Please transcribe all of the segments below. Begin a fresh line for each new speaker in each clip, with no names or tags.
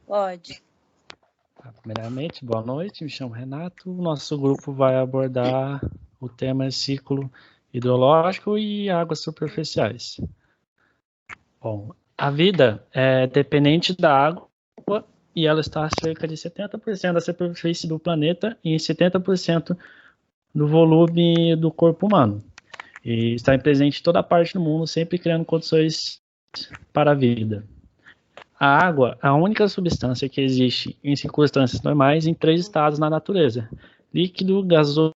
Pode.
Primeiramente, boa noite, me chamo Renato. O nosso grupo vai abordar o tema ciclo hidrológico e águas superficiais. Bom, a vida é dependente da água e ela está a cerca de 70% da superfície do planeta e 70% do volume do corpo humano. E está presente em toda parte do mundo, sempre criando condições para a vida. A água é a única substância que existe em circunstâncias normais em 3 estados na natureza: líquido, gasoso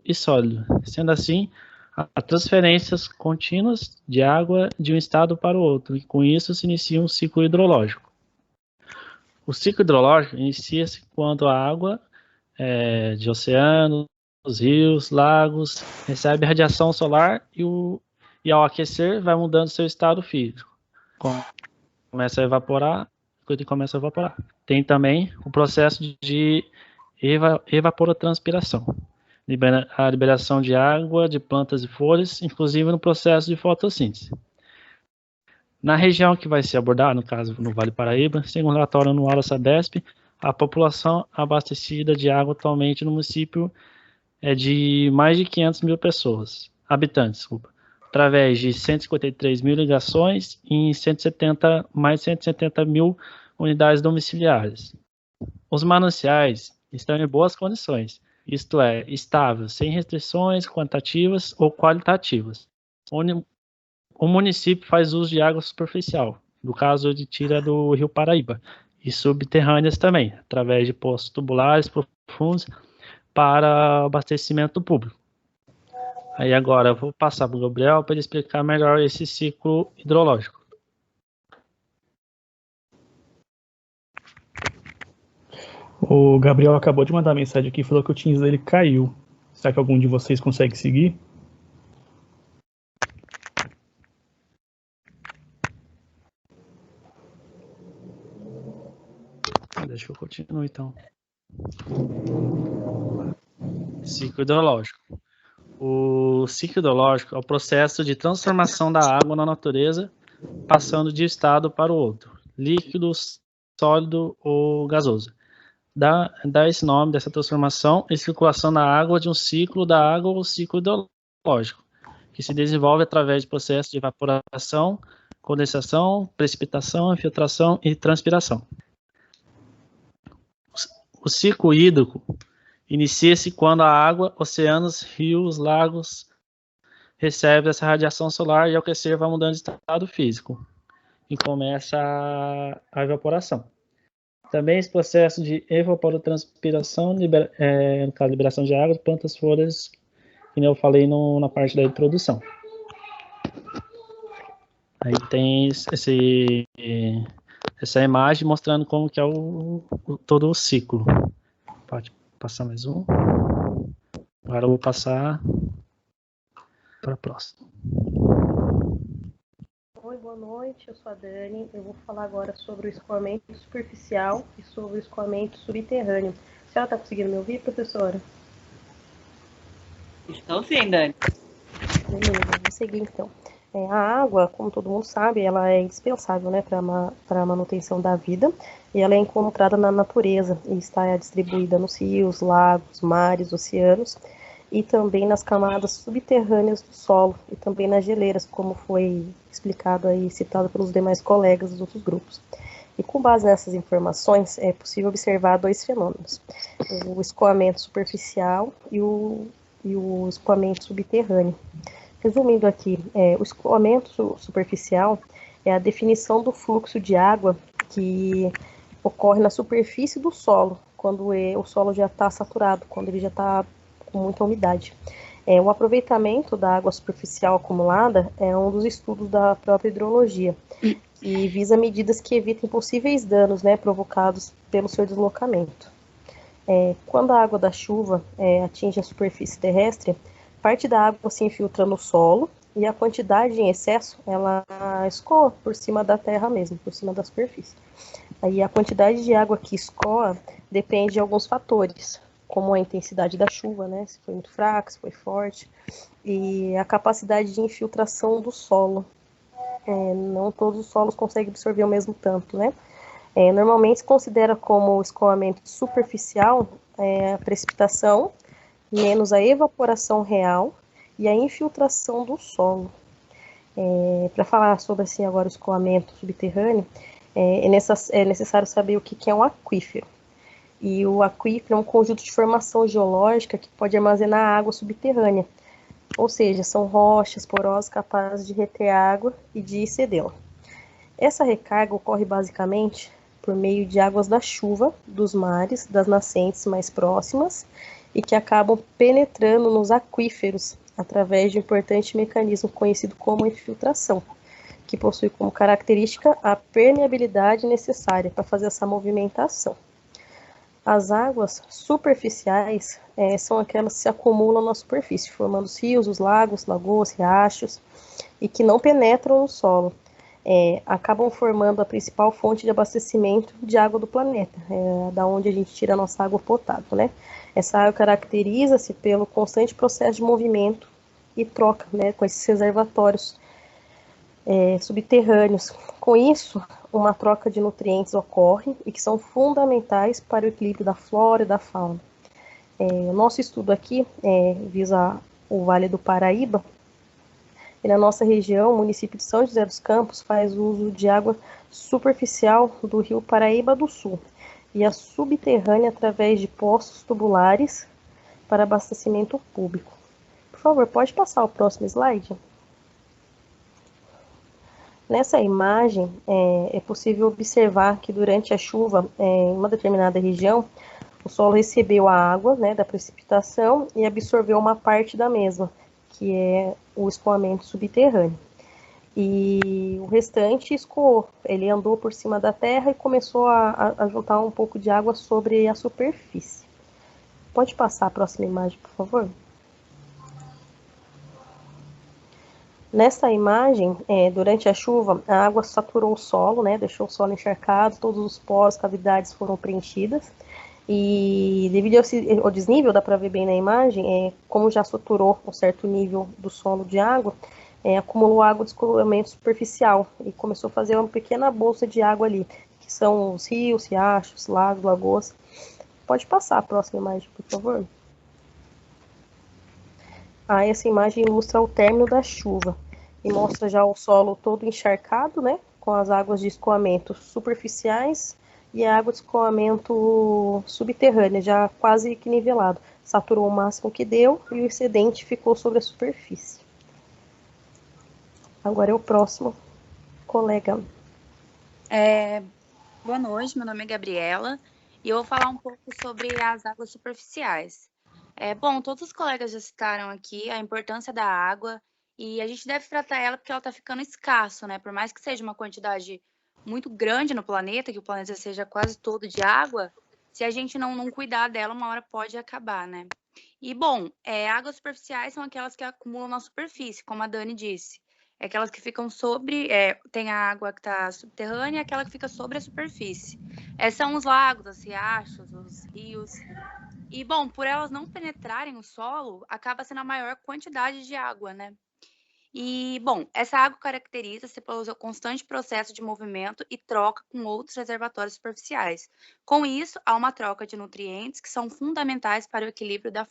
e sólido. Sendo assim, há transferências contínuas de água de um estado para o outro, e com isso se inicia um ciclo hidrológico. O ciclo hidrológico inicia-se quando a água de oceanos, rios, lagos recebe radiação solar e ao aquecer vai mudando seu estado físico. Começa a evaporar, quando começa a evaporar. Tem também o processo de evaporotranspiração, a liberação de água de plantas e folhas, inclusive no processo de fotossíntese. Na região que vai ser abordada, no caso no Vale Paraíba, segundo o relatório anual da Sabesp, a população abastecida de água atualmente no município é de mais de 500 mil habitantes, através de 153 mil ligações em mais de 170 mil unidades domiciliares. Os mananciais estão em boas condições, isto é, estáveis, sem restrições quantitativas ou qualitativas. O município faz uso de água superficial, no caso de tira do Rio Paraíba, e subterrâneas também, através de poços tubulares profundos para abastecimento público. Aí agora eu vou passar para o Gabriel para ele explicar melhor esse ciclo hidrológico.
O Gabriel acabou de mandar mensagem aqui e falou que o Teams dele caiu. Será que algum de vocês consegue seguir?
Deixa eu continuar então. Ciclo hidrológico. O ciclo hidrológico é o processo de transformação da água na natureza, passando de um estado para o outro, líquido, sólido ou gasoso. Dá esse nome dessa transformação e circulação da água de um ciclo da água ou ciclo hidrológico, que se desenvolve através de processos de evaporação, condensação, precipitação, infiltração e transpiração. O ciclo hídrico inicia-se quando a água, oceanos, rios, lagos recebe essa radiação solar e ao aquecer vai mudando de estado físico e começa a evaporação. Também esse processo de evaporotranspiração, liberação de água, plantas, folhas, que eu falei na parte da introdução. Aí tem essa imagem mostrando como que é todo o ciclo. Pode passar mais um. Agora eu vou passar para a próxima.
Oi, boa noite, eu sou a Dani. Eu vou falar agora sobre o escoamento superficial e sobre o escoamento subterrâneo. A senhora está conseguindo me ouvir, professora?
Estou sim, Dani.
Beleza, vou seguir então. A água, como todo mundo sabe, ela é indispensável, né, para a manutenção da vida, e ela é encontrada na natureza e está distribuída nos rios, lagos, mares, oceanos, e também nas camadas subterrâneas do solo, e também nas geleiras, como foi explicado aí, citado pelos demais colegas dos outros grupos. E com base nessas informações, é possível observar 2 fenômenos: o escoamento superficial e o escoamento subterrâneo. Resumindo aqui, o escoamento superficial é a definição do fluxo de água que ocorre na superfície do solo, quando o solo já está saturado, quando ele já está com muita umidade. O aproveitamento da água superficial acumulada é um dos estudos da própria hidrologia, e visa medidas que evitem possíveis danos, né, provocados pelo seu deslocamento. Quando a água da chuva atinge a superfície terrestre, parte da água se infiltra no solo e a quantidade em excesso, ela escoa por cima da terra mesmo, por cima da superfície. Aí a quantidade de água que escoa depende de alguns fatores, como a intensidade da chuva, né, se foi muito fraca, se foi forte, e a capacidade de infiltração do solo. Não todos os solos conseguem absorver o mesmo tanto, né? Normalmente se considera como escoamento superficial a precipitação, menos a evaporação real e a infiltração do solo. Para falar sobre assim, agora o escoamento subterrâneo, é necessário saber o que é um aquífero. E o aquífero é um conjunto de formação geológica que pode armazenar água subterrânea, ou seja, são rochas porosas capazes de reter água e de excedê-la. Essa recarga ocorre basicamente por meio de águas da chuva, dos mares, das nascentes mais próximas e que acabam penetrando nos aquíferos através de um importante mecanismo conhecido como infiltração, que possui como característica a permeabilidade necessária para fazer essa movimentação. As águas superficiais são aquelas que se acumulam na superfície, formando os rios, os lagos, lagoas, riachos, e que não penetram no solo. Acabam formando a principal fonte de abastecimento de água do planeta, da onde a gente tira a nossa água potável, né? Essa água caracteriza-se pelo constante processo de movimento e troca, né, com esses reservatórios subterrâneos. Com isso, uma troca de nutrientes ocorre e que são fundamentais para o equilíbrio da flora e da fauna. O nosso estudo aqui visa o Vale do Paraíba. E na nossa região, o município de São José dos Campos faz uso de água superficial do rio Paraíba do Sul e a subterrânea através de poços tubulares para abastecimento público. Por favor, pode passar o próximo slide? Nessa imagem, é possível observar que durante a chuva, em uma determinada região, o solo recebeu a água, né, da precipitação e absorveu uma parte da mesma, que é o escoamento subterrâneo. E o restante escoou, ele andou por cima da terra e começou a juntar um pouco de água sobre a superfície. Pode passar a próxima imagem, por favor? Nessa imagem, durante a chuva, a água saturou o solo, né, deixou o solo encharcado, todos os poros, cavidades foram preenchidas. E devido ao desnível, dá para ver bem na imagem, como já saturou um certo nível do solo de água, acumulou água de escoamento superficial e começou a fazer uma pequena bolsa de água ali, que são os rios, riachos, lagos, lagoas. Pode passar a próxima imagem, por favor? Essa imagem ilustra o término da chuva e mostra já o solo todo encharcado, né, com as águas de escoamento superficiais e a água de escoamento subterrânea, já quase que nivelado. Saturou o máximo que deu e o excedente ficou sobre a superfície. Agora é o próximo colega.
Boa noite, meu nome é Gabriela e eu vou falar um pouco sobre as águas superficiais. Bom, todos os colegas já citaram aqui a importância da água e a gente deve tratar ela porque ela está ficando escasso, né? Por mais que seja uma quantidade muito grande no planeta, que o planeta seja quase todo de água, se a gente não cuidar dela, uma hora pode acabar, né? E, bom, águas superficiais são aquelas que acumulam na superfície, como a Dani disse. Aquelas que ficam sobre, tem a água que está subterrânea e aquela que fica sobre a superfície. São os lagos, os riachos, os rios. E, bom, por elas não penetrarem o solo, acaba sendo a maior quantidade de água, né? E, bom, essa água caracteriza-se pelo seu constante processo de movimento e troca com outros reservatórios superficiais. Com isso, há uma troca de nutrientes que são fundamentais para o equilíbrio da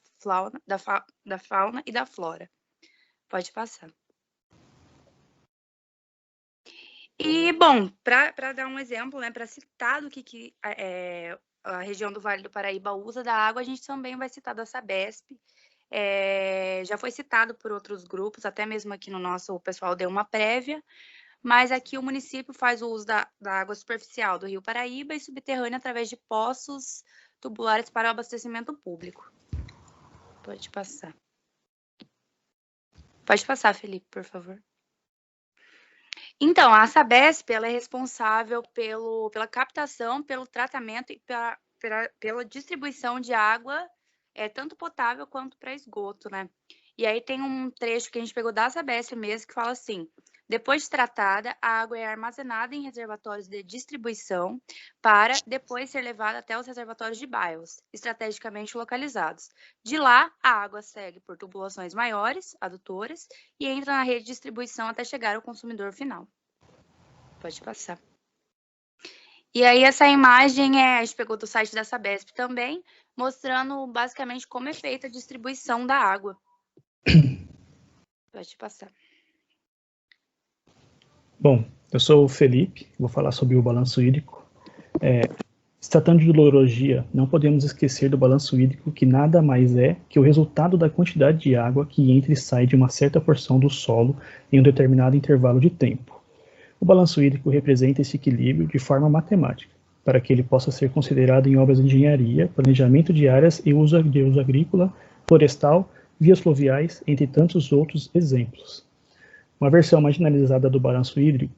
fauna e da flora. Pode passar. E, bom, para dar um exemplo, né, para citar do que a região do Vale do Paraíba usa da água, a gente também vai citar da Sabesp. Já foi citado por outros grupos, até mesmo aqui no nosso, o pessoal deu uma prévia, mas aqui o município faz o uso da água superficial do Rio Paraíba e subterrânea através de poços tubulares para o abastecimento público. Pode passar. Pode passar, Felipe, por favor. Então, a Sabesp ela é responsável pela captação, pelo tratamento e pela distribuição de água, tanto potável quanto para esgoto, né? E aí tem um trecho que a gente pegou da Sabesp mesmo, que fala assim: depois de tratada, a água é armazenada em reservatórios de distribuição para depois ser levada até os reservatórios de BIOS, estrategicamente localizados. De lá, a água segue por tubulações maiores, adutoras, e entra na rede de distribuição até chegar ao consumidor final. Pode passar. E aí essa imagem a gente pegou do site da Sabesp também, mostrando basicamente como é feita a distribuição da água. Pode passar.
Bom, eu sou o Felipe, vou falar sobre o balanço hídrico. Se tratando de hidrologia, não podemos esquecer do balanço hídrico, que nada mais é que o resultado da quantidade de água que entra e sai de uma certa porção do solo em um determinado intervalo de tempo. O balanço hídrico representa esse equilíbrio de forma matemática, para que ele possa ser considerado em obras de engenharia, planejamento de áreas e uso agrícola, florestal, vias fluviais, entre tantos outros exemplos. Uma versão mais generalizada do balanço hídrico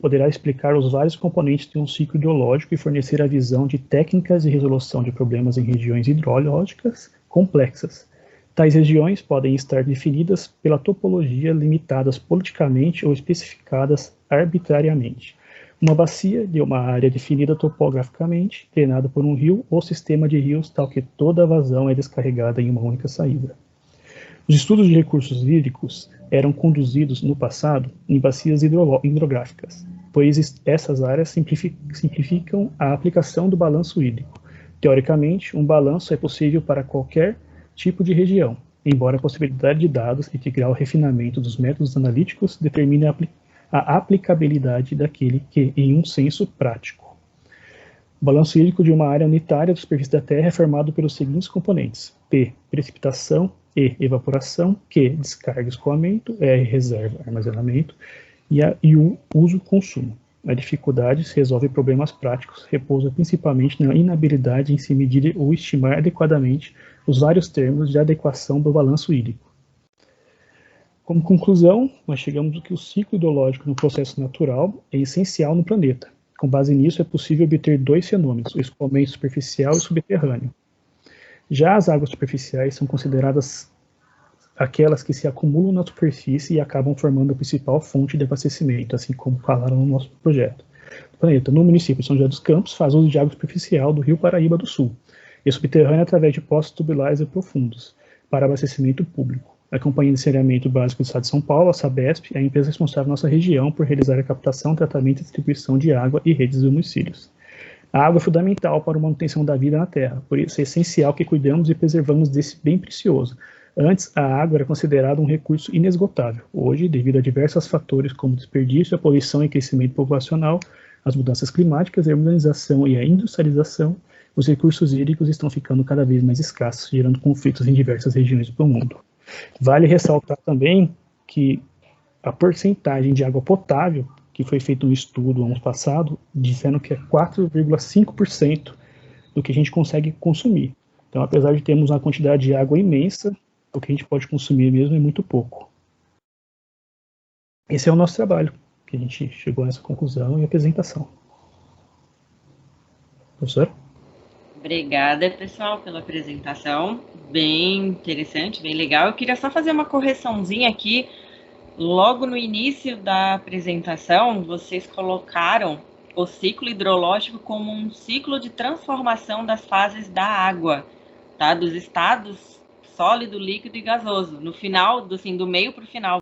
poderá explicar os vários componentes de um ciclo hidrológico e fornecer a visão de técnicas de resolução de problemas em regiões hidrológicas complexas. Tais regiões podem estar definidas pela topologia, limitadas politicamente ou especificadas arbitrariamente. Uma bacia de uma área definida topograficamente, drenada por um rio ou sistema de rios, tal que toda a vazão é descarregada em uma única saída. Os estudos de recursos hídricos eram conduzidos no passado em bacias hidrográficas, pois essas áreas simplificam a aplicação do balanço hídrico. Teoricamente, um balanço é possível para qualquer tipo de região, embora a possibilidade de dados e de grau de refinamento dos métodos analíticos determine a aplicabilidade daquele que, em um senso prático. O balanço hídrico de uma área unitária da superfície da Terra é formado pelos seguintes componentes: P, precipitação, E, evaporação, Q, descarga e escoamento, R, reserva, armazenamento, e U, uso e consumo. A dificuldade se resolve problemas práticos, repousa principalmente na inabilidade em se medir ou estimar adequadamente os vários termos de adequação do balanço hídrico. Como conclusão, nós chegamos que o ciclo hidrológico no processo natural é essencial no planeta. Com base nisso, é possível obter dois fenômenos, o escoamento superficial e subterrâneo. Já as águas superficiais são consideradas aquelas que se acumulam na superfície e acabam formando a principal fonte de abastecimento, assim como falaram no nosso projeto. O planeta, no município de São José dos Campos, faz uso de água superficial do Rio Paraíba do Sul, e subterrânea através de poços tubulares e profundos, para abastecimento público. A Companhia de Saneamento Básico do Estado de São Paulo, a Sabesp, é a empresa responsável na nossa região por realizar a captação, tratamento e distribuição de água e redes de domicílios. A água é fundamental para a manutenção da vida na Terra, por isso é essencial que cuidemos e preservamos desse bem precioso. Antes, a água era considerada um recurso inesgotável. Hoje, devido a diversos fatores como desperdício, a poluição e crescimento populacional, as mudanças climáticas, a urbanização e a industrialização, os recursos hídricos estão ficando cada vez mais escassos, gerando conflitos em diversas regiões do mundo. Vale ressaltar também que a porcentagem de água potável, que foi feito um estudo ano passado, dizendo que é 4,5% do que a gente consegue consumir. Então, apesar de termos uma quantidade de água imensa, o que a gente pode consumir mesmo é muito pouco. Esse é o nosso trabalho, que a gente chegou nessa conclusão e apresentação. Professor?
Obrigada, pessoal, pela apresentação. Bem interessante, bem legal. Eu queria só fazer uma correçãozinha aqui. Logo no início da apresentação, vocês colocaram o ciclo hidrológico como um ciclo de transformação das fases da água, tá? Dos estados sólido, líquido e gasoso. No final, do meio para o final,